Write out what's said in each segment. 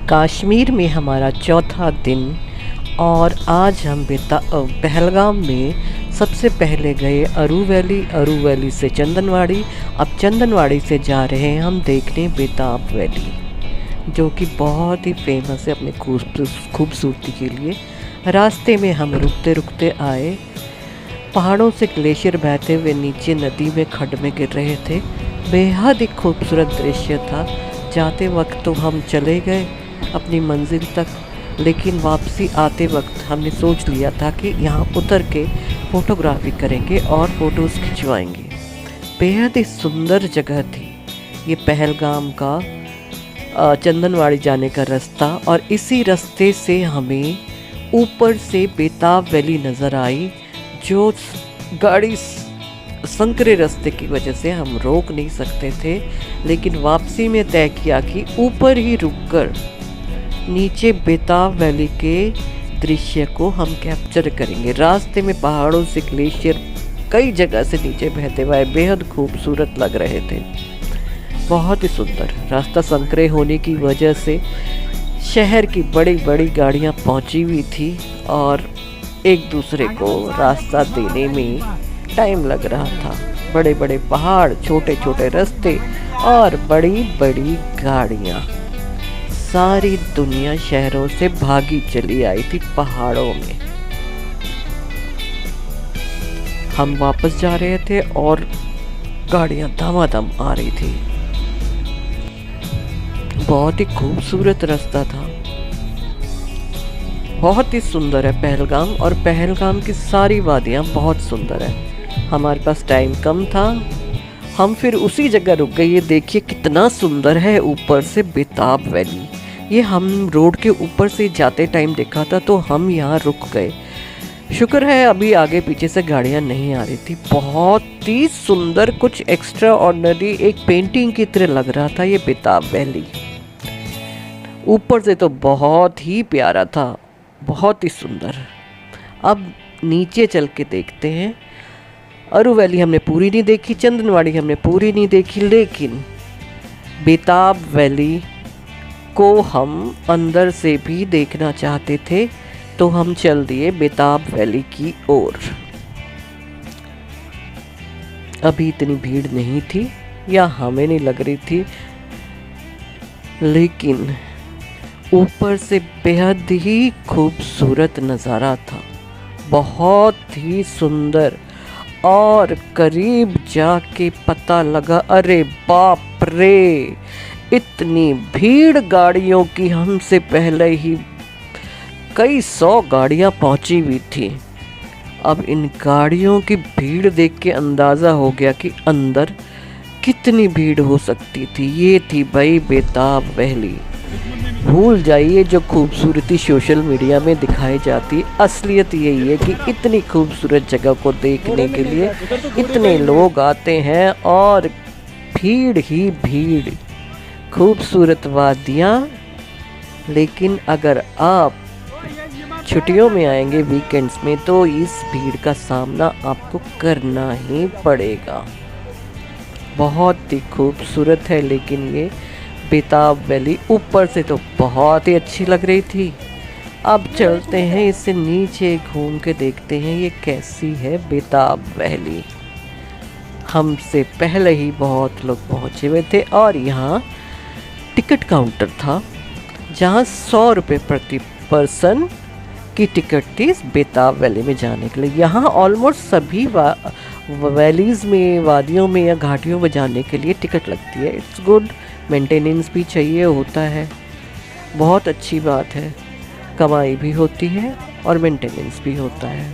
कश्मीर में हमारा चौथा दिन और आज हम पहलगाम में सबसे पहले गए अरू वैली से चंदनवाड़ी। अब चंदनवाड़ी से जा रहे हैं हम देखने बेताब वैली, जो कि बहुत ही फेमस है अपने खूबसूरती के लिए। रास्ते में हम रुकते रुकते आए, पहाड़ों से ग्लेशियर बहते हुए नीचे नदी में खड्ड में गिर रहे थे। बेहद ही खूबसूरत दृश्य था। जाते वक्त तो हम चले गए अपनी मंजिल तक, लेकिन वापसी आते वक्त हमने सोच लिया था कि यहाँ उतर के फ़ोटोग्राफी करेंगे और फ़ोटोज़ खिंचवाएंगे। बेहद ही सुंदर जगह थी ये पहलगाम का चंदनवाड़ी जाने का रास्ता, और इसी रास्ते से हमें ऊपर से बेताब वैली नज़र आई, जो गाड़ी संकरे रास्ते की वजह से हम रोक नहीं सकते थे। लेकिन वापसी में तय किया कि ऊपर ही रुककर नीचे बेताब वैली के दृश्य को हम कैप्चर करेंगे। रास्ते में पहाड़ों से ग्लेशियर कई जगह से नीचे बहते हुए बेहद खूबसूरत लग रहे थे, बहुत ही सुंदर। रास्ता संकरे होने की वजह से शहर की बड़ी बड़ी गाड़ियां पहुंची हुई थी और एक दूसरे को रास्ता देने में टाइम लग रहा था। बड़े बड़े पहाड़, छोटे छोटे रास्ते और बड़ी बड़ी गाड़ियां। सारी दुनिया शहरों से भागी चली आई थी पहाड़ों में। हम वापस जा रहे थे और गाड़ियां दमादम आ रही थी। बहुत ही खूबसूरत रास्ता था, बहुत ही सुंदर है पहलगाम, और पहलगाम की सारी वादियां बहुत सुंदर है। हमारे पास टाइम कम था, हम फिर उसी जगह रुक गए। ये देखिए कितना सुंदर है ऊपर से बेताब वैली। ये हम रोड के ऊपर से जाते टाइम देखा था, तो हम यहाँ रुक गए। शुक्र है अभी आगे पीछे से गाड़ियाँ नहीं आ रही थी। बहुत ही सुंदर, कुछ एक्स्ट्रा ऑर्डिनरी, एक पेंटिंग की तरह लग रहा था ये बेताब वैली। ऊपर से तो बहुत ही प्यारा था, बहुत ही सुंदर। अब नीचे चल के देखते हैं। अरू वैली हमने पूरी नहीं देखी, चंदनवाड़ी हमने पूरी नहीं देखी, लेकिन बेताब वैली को हम अंदर से भी देखना चाहते थे, तो हम चल दिए बेताब वैली की ओर। अभी इतनी भीड़ नहीं थी, या हमें नहीं लग रही थी, लेकिन ऊपर से बेहद ही खूबसूरत नज़ारा था, बहुत ही सुंदर। और करीब जाके पता लगा, अरे बाप रे, इतनी भीड़ गाड़ियों की, हमसे पहले ही कई 100 गाड़ियां पहुंची हुई थी। अब इन गाड़ियों की भीड़ देख के अंदाज़ा हो गया कि अंदर कितनी भीड़ हो सकती थी। ये थी भाई बेताब वैली। भूल जाइए जो खूबसूरती सोशल मीडिया में दिखाई जाती, असलियत यही है कि इतनी खूबसूरत जगह को देखने के लिए इतने लोग आते हैं और भीड़ ही भीड़, खूबसूरत वादियाँ। लेकिन अगर आप छुट्टियों में आएंगे वीकेंड्स में, तो इस भीड़ का सामना आपको करना ही पड़ेगा। बहुत ही खूबसूरत है, लेकिन ये बेताब वैली ऊपर से तो बहुत ही अच्छी लग रही थी। अब चलते हैं इससे नीचे घूम के देखते हैं ये कैसी है बेताब वैली। हमसे पहले ही बहुत लोग पहुँचे हुए थे और यहाँ टिकट काउंटर था, जहाँ 100 रुपये प्रति पर्सन की टिकट थी इस बेताब वैली में जाने के लिए। यहाँ ऑलमोस्ट सभी वैलीज़ में, वादियों में या घाटियों में जाने के लिए टिकट लगती है। इट्स गुड, मेंटेनेंस भी चाहिए होता है, बहुत अच्छी बात है। कमाई भी होती है और मेंटेनेंस भी होता है।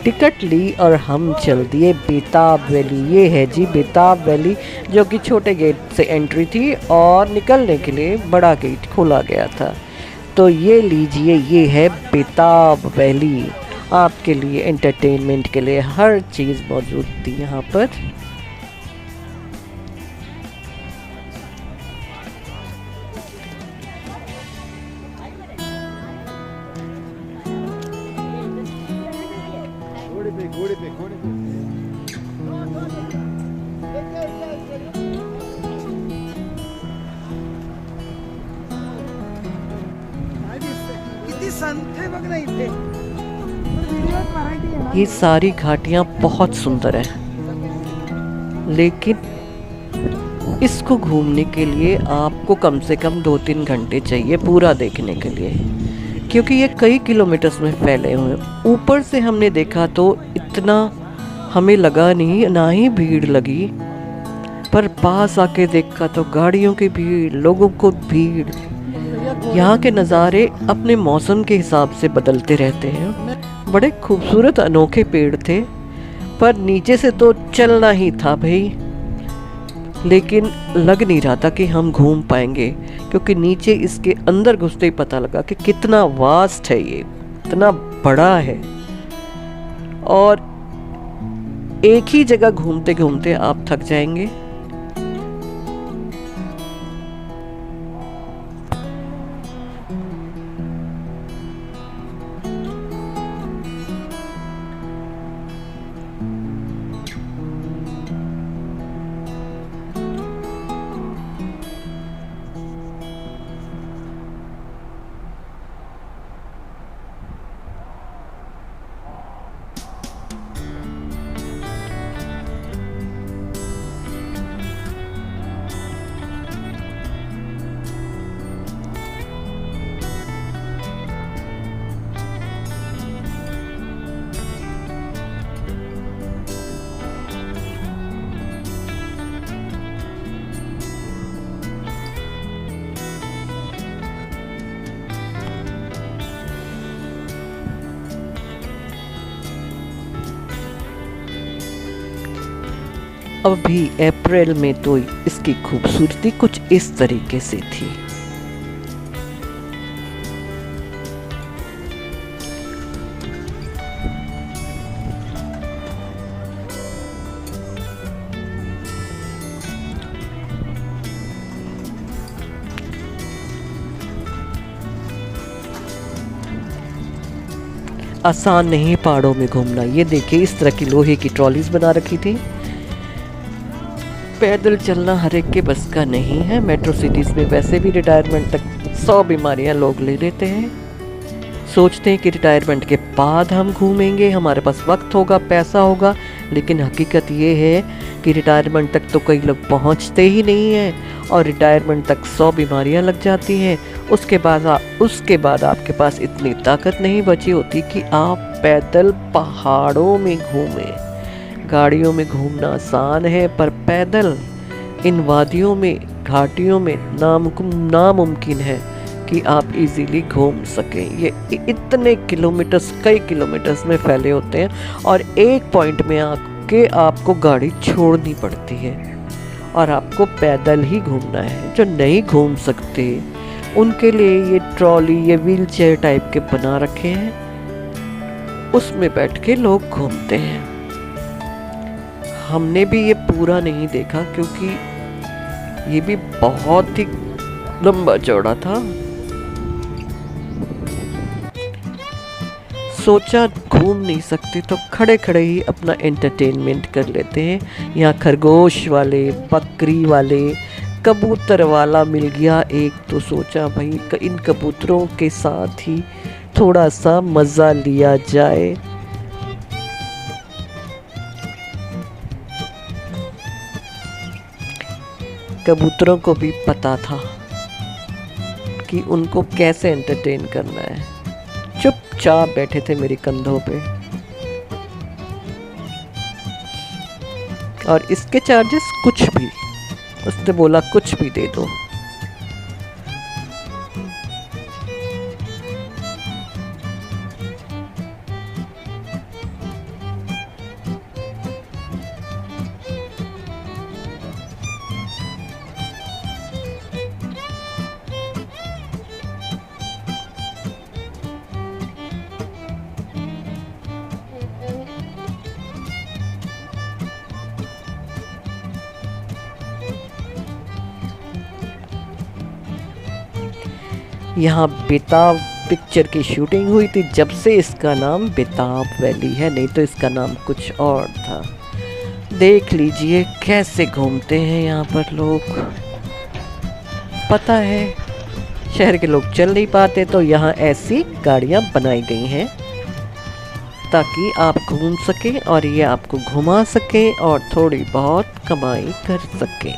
टिकट ली और हम चल दिए बेताब वैली। ये है जी बेताब वैली, जो कि छोटे गेट से एंट्री थी और निकलने के लिए बड़ा गेट खोला गया था। तो ये लीजिए, ये है बेताब वैली। आपके लिए एंटरटेनमेंट के लिए हर चीज़ मौजूद थी यहाँ पर। ये सारी घाटियाँ बहुत सुंदर हैं, लेकिन इसको घूमने के लिए आपको कम से कम 2-3 घंटे चाहिए पूरा देखने के लिए, क्योंकि ये कई किलोमीटर्स में फैले हुए हैं। ऊपर से हमने देखा तो इतना हमें लगा नहीं, ना ही भीड़ लगी, पर पास आके देखा तो गाड़ियों की भीड़, लोगों को भीड़। यहाँ के नज़ारे अपने मौसम के हिसाब से बदलते रहते हैं। बड़े खूबसूरत अनोखे पेड़ थे, पर नीचे से तो चलना ही था भाई, लेकिन लग नहीं रहा था कि हम घूम पाएंगे, क्योंकि नीचे इसके अंदर घुसते ही पता लगा कि कितना वास्ट है, ये इतना बड़ा है। और एक ही जगह घूमते घूमते आप थक जाएंगे। अभी अप्रैल में तो इसकी खूबसूरती कुछ इस तरीके से थी। आसान नहीं पहाड़ों में घूमना। ये देखिए, इस तरह की लोहे की ट्रॉलीज बना रखी थी। पैदल चलना हर एक के बस का नहीं है। मेट्रो सिटीज़ में वैसे भी रिटायरमेंट तक 100 बीमारियां लोग ले लेते हैं। सोचते हैं कि रिटायरमेंट के बाद हम घूमेंगे, हमारे पास वक्त होगा, पैसा होगा, लेकिन हकीकत ये है कि रिटायरमेंट तक तो कई लोग पहुंचते ही नहीं हैं, और रिटायरमेंट तक 100 बीमारियां लग जाती हैं। उसके बाद आपके पास इतनी ताकत नहीं बची होती कि आप पैदल पहाड़ों में घूमें। गाड़ियों में घूमना आसान है, पर पैदल इन वादियों में, घाटियों में नामुमकिन है कि आप इजीली घूम सकें। ये इतने किलोमीटर्स, कई किलोमीटर्स में फैले होते हैं, और एक पॉइंट में आके आपको गाड़ी छोड़नी पड़ती है और आपको पैदल ही घूमना है। जो नहीं घूम सकते उनके लिए ये ट्रॉली, ये व्हील चेयर टाइप के बना रखे हैं, उसमें बैठ के लोग घूमते हैं। हमने भी ये पूरा नहीं देखा, क्योंकि ये भी बहुत ही लंबा चौड़ा था। सोचा घूम नहीं सकते तो खड़े खड़े ही अपना एंटरटेनमेंट कर लेते हैं। यहाँ खरगोश वाले, बकरी वाले, कबूतर वाला मिल गया एक, तो सोचा भाई इन कबूतरों के साथ ही थोड़ा सा मज़ा लिया जाए। कबूतरों को भी पता था कि उनको कैसे एंटरटेन करना है। चुपचाप बैठे थे मेरे कंधों पे, और इसके चार्जेस कुछ भी, उसने बोला कुछ भी दे दो। यहाँ बेताब पिक्चर की शूटिंग हुई थी, जब से इसका नाम बेताब वैली है, नहीं तो इसका नाम कुछ और था। देख लीजिए कैसे घूमते हैं यहाँ पर लोग। पता है शहर के लोग चल नहीं पाते, तो यहाँ ऐसी गाड़ियाँ बनाई गई हैं ताकि आप घूम सकें और ये आपको घुमा सके और थोड़ी बहुत कमाई कर सके।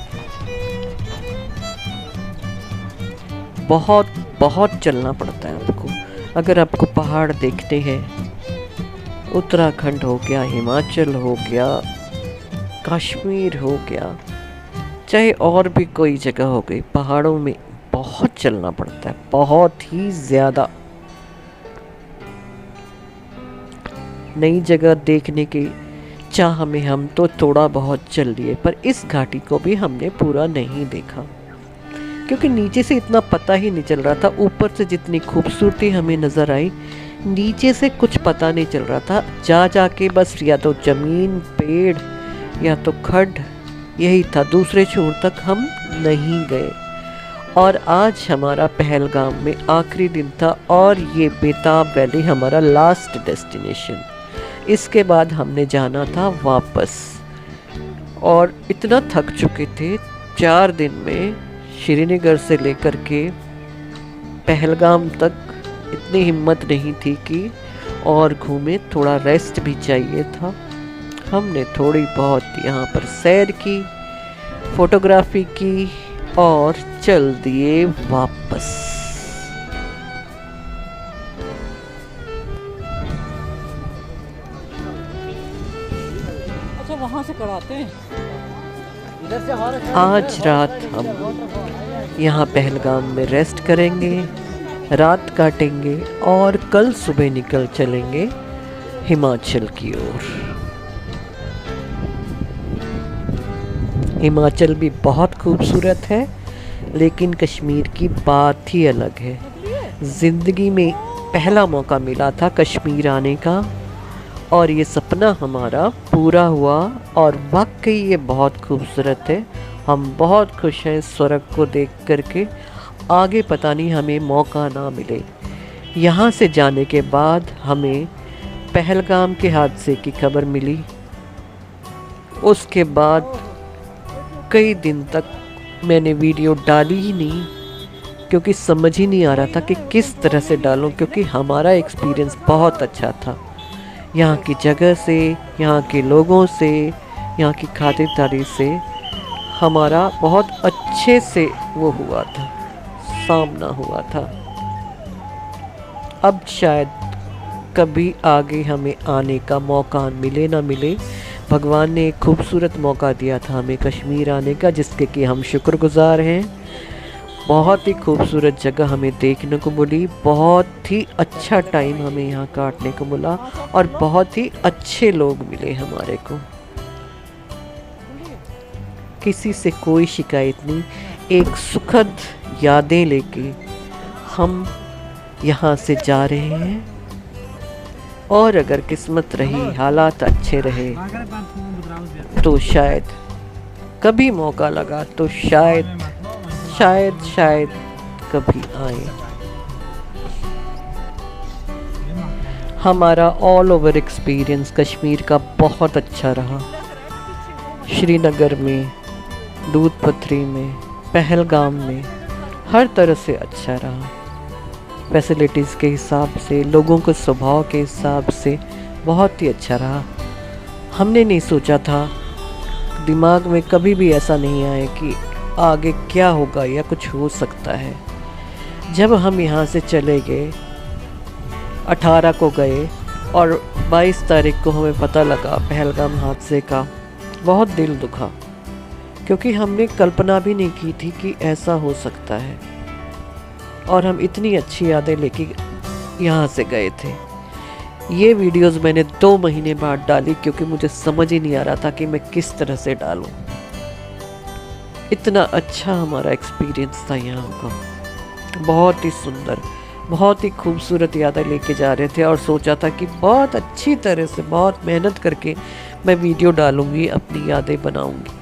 बहुत बहुत चलना पड़ता है आपको अगर आपको पहाड़ देखते हैं। उत्तराखंड हो गया, हिमाचल हो गया, कश्मीर हो गया, चाहे और भी कोई जगह हो गई, पहाड़ों में बहुत चलना पड़ता है, बहुत ही ज़्यादा। नई जगह देखने की चाह में हम तो थोड़ा बहुत चल लिए, पर इस घाटी को भी हमने पूरा नहीं देखा क्योंकि नीचे से इतना पता ही नहीं चल रहा था। ऊपर से जितनी खूबसूरती हमें नज़र आई, नीचे से कुछ पता नहीं चल रहा था। जा जाके बस या तो ज़मीन, पेड़ या तो खड्ड, यही था। दूसरे छोर तक हम नहीं गए। और आज हमारा पहलगाम में आखिरी दिन था और ये बेताब वैली हमारा लास्ट डेस्टिनेशन। इसके बाद हमने जाना था वापस और इतना थक चुके थे। 4 दिन में श्रीनगर से लेकर के पहलगाम तक इतनी हिम्मत नहीं थी कि और घूमे, थोड़ा रेस्ट भी चाहिए था। हमने थोड़ी बहुत यहाँ पर सैर की, फोटोग्राफी की और चल दिए वापस। अच्छा, वहाँ से कराते हैं। आज रात हम यहाँ पहलगाम में रेस्ट करेंगे, रात काटेंगे और कल सुबह निकल चलेंगे हिमाचल की ओर। हिमाचल भी बहुत खूबसूरत है, लेकिन कश्मीर की बात ही अलग है। ज़िंदगी में पहला मौका मिला था कश्मीर आने का और ये सपना हमारा पूरा हुआ और वाकई ये बहुत खूबसूरत है। हम बहुत खुश हैं इस स्वर्ग को देख करके। आगे पता नहीं हमें मौका ना मिले। यहाँ से जाने के बाद हमें पहलगाम के हादसे की खबर मिली। उसके बाद कई दिन तक मैंने वीडियो डाली ही नहीं क्योंकि समझ ही नहीं आ रहा था कि किस तरह से डालूं, क्योंकि हमारा एक्सपीरियंस बहुत अच्छा था। यहाँ की जगह से, यहाँ के लोगों से, यहाँ की खातिरदारी से हमारा बहुत अच्छे से वो हुआ था, सामना हुआ था। अब शायद कभी आगे हमें आने का मौका मिले ना मिले। भगवान ने एक खूबसूरत मौका दिया था हमें कश्मीर आने का, जिसके कि हम शुक्रगुजार हैं। बहुत ही खूबसूरत जगह हमें देखने को मिली, बहुत ही अच्छा टाइम हमें यहाँ काटने को मिला और बहुत ही अच्छे लोग मिले हमारे को। किसी से कोई शिकायत नहीं, एक सुखद यादें लेके हम यहाँ से जा रहे हैं। और अगर किस्मत रही, हालात अच्छे रहे, तो शायद कभी मौका लगा तो शायद कभी आए। हमारा ऑल ओवर एक्सपीरियंस कश्मीर का बहुत अच्छा रहा। श्रीनगर में, दूध पथरी में, पहलगाम में हर तरह से अच्छा रहा। फैसिलिटीज़ के हिसाब से, लोगों के स्वभाव के हिसाब से बहुत ही अच्छा रहा। हमने नहीं सोचा था, दिमाग में कभी भी ऐसा नहीं आया कि आगे क्या होगा या कुछ हो सकता है। जब हम यहाँ से चले गए, 18 को गए और 22 तारीख को हमें पता लगा पहलगाम हादसे का, बहुत दिल दुखा क्योंकि हमने कल्पना भी नहीं की थी कि ऐसा हो सकता है। और हम इतनी अच्छी यादें लेके यहाँ से गए थे। ये वीडियोस मैंने 2 महीने बाद डाली क्योंकि मुझे समझ ही नहीं आ रहा था कि मैं किस तरह से डालूं। इतना अच्छा हमारा एक्सपीरियंस था यहाँ का, बहुत ही सुंदर, बहुत ही खूबसूरत यादें लेके जा रहे थे। और सोचा था कि बहुत अच्छी तरह से, बहुत मेहनत करके मैं वीडियो डालूंगी, अपनी यादें बनाऊंगी।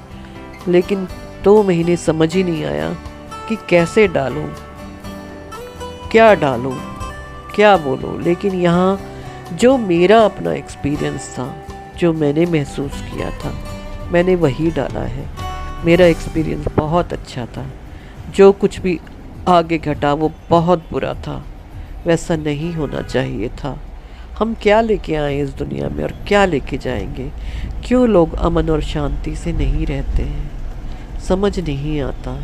लेकिन 2 महीने समझ ही नहीं आया कि कैसे डालूं। क्या डालूं, क्या बोलूं। लेकिन यहाँ जो मेरा अपना एक्सपीरियंस था, जो मैंने महसूस किया था, मैंने वही डाला है। मेरा एक्सपीरियंस बहुत अच्छा था। जो कुछ भी आगे घटा वो बहुत बुरा था, वैसा नहीं होना चाहिए था। हम क्या लेके आए इस दुनिया में और क्या लेके जाएंगे? क्यों लोग अमन और शांति से नहीं रहते हैं, समझ नहीं आता।